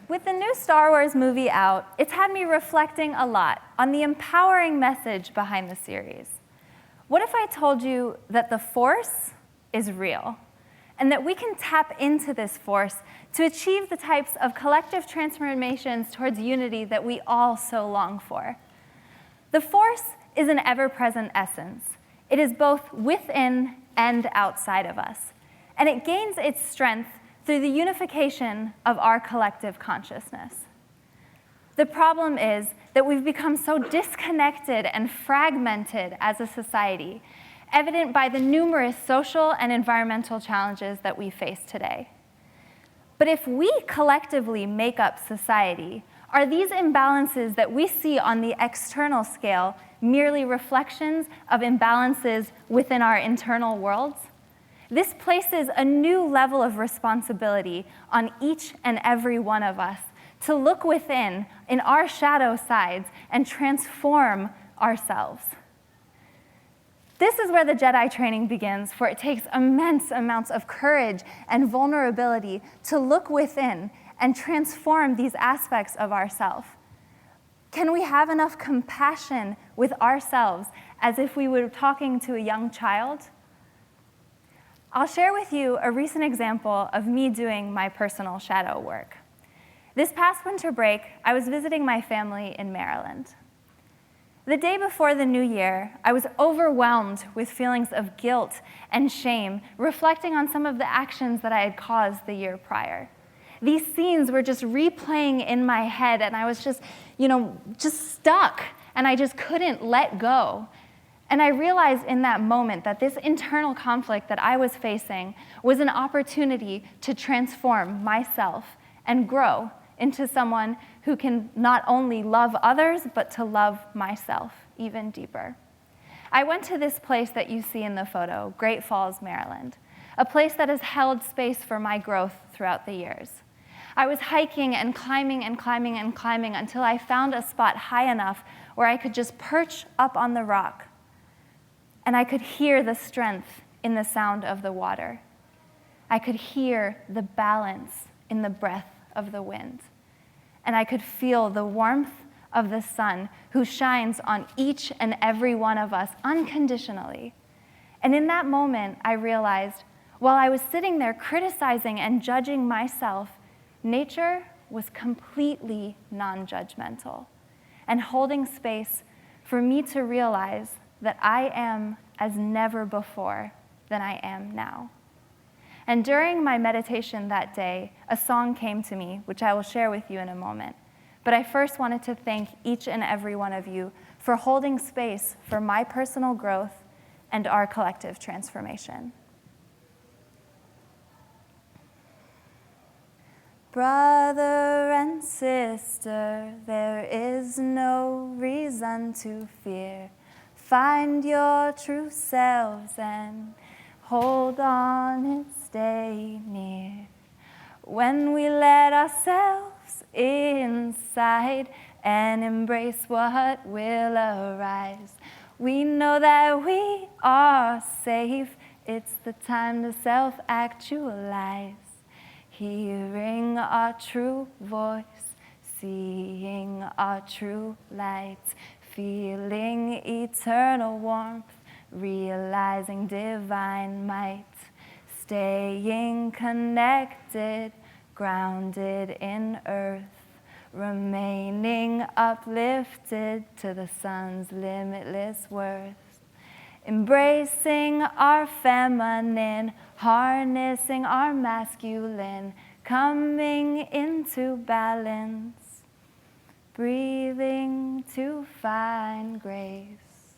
With the new Star Wars movie out, it's had me reflecting a lot on the empowering message behind the series. What if I told you that the Force is real, and that we can tap into this force to achieve the types of collective transformations towards unity that we all so long for? The Force is an ever-present essence. It is both within and outside of us, and it gains its strength through the unification of our collective consciousness. The problem is that we've become so disconnected and fragmented as a society, evident by the numerous social and environmental challenges that we face today. But if we collectively make up society, are these imbalances that we see on the external scale merely reflections of imbalances within our internal worlds? This places a new level of responsibility on each and every one of us to look within, in our shadow sides, and transform ourselves. This is where the Jedi training begins, for it takes immense amounts of courage and vulnerability to look within and transform these aspects of ourselves. Can we have enough compassion with ourselves as if we were talking to a young child? I'll share with you a recent example of me doing my personal shadow work. This past winter break, I was visiting my family in Maryland. The day before the new year, I was overwhelmed with feelings of guilt and shame, reflecting on some of the actions that I had caused the year prior. These scenes were just replaying in my head, and I was just stuck, and I just couldn't let go. And I realized in that moment that this internal conflict that I was facing was an opportunity to transform myself and grow into someone who can not only love others, but to love myself even deeper. I went to this place that you see in the photo, Great Falls, Maryland, a place that has held space for my growth throughout the years. I was hiking and climbing and climbing and climbing until I found a spot high enough where I could just perch up on the rock, and I could hear the strength in the sound of the water. I could hear the balance in the breath of the wind. And I could feel the warmth of the sun who shines on each and every one of us unconditionally. And in that moment, I realized, while I was sitting there criticizing and judging myself, nature was completely non-judgmental and holding space for me to realize that I am as never before than I am now. And during my meditation that day, a song came to me, which I will share with you in a moment. But I first wanted to thank each and every one of you for holding space for my personal growth and our collective transformation. Brother and sister, there is no reason to fear. Find your true selves and hold on and stay near. When we let ourselves inside and embrace what will arise, we know that we are safe. It's the time to self-actualize. Hearing our true voice, seeing our true lights, feeling eternal warmth, realizing divine might, staying connected, grounded in earth, remaining uplifted to the sun's limitless worth, embracing our feminine, harnessing our masculine, coming into balance, breathing to find grace,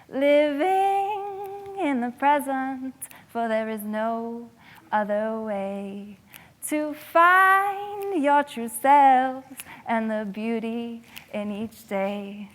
living in the present, for there is no other way to find your true selves and the beauty in each day.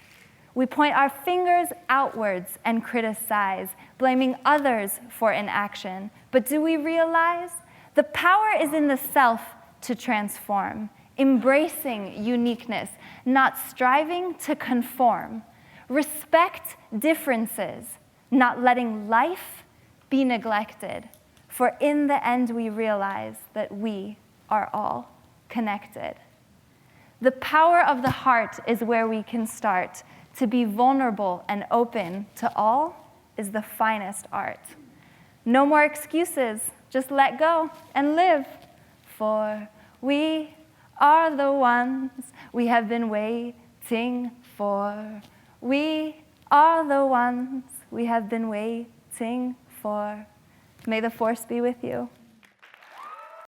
We point our fingers outwards and criticize, blaming others for inaction. But do we realize the power is in the self to transform, embracing uniqueness, not striving to conform. Respect differences, not letting life be neglected. For in the end, we realize that we are all connected. The power of the heart is where we can start. To be vulnerable and open to all is the finest art. No more excuses, just let go and live. For we are the ones we have been waiting for. We are the ones we have been waiting for. May the force be with you.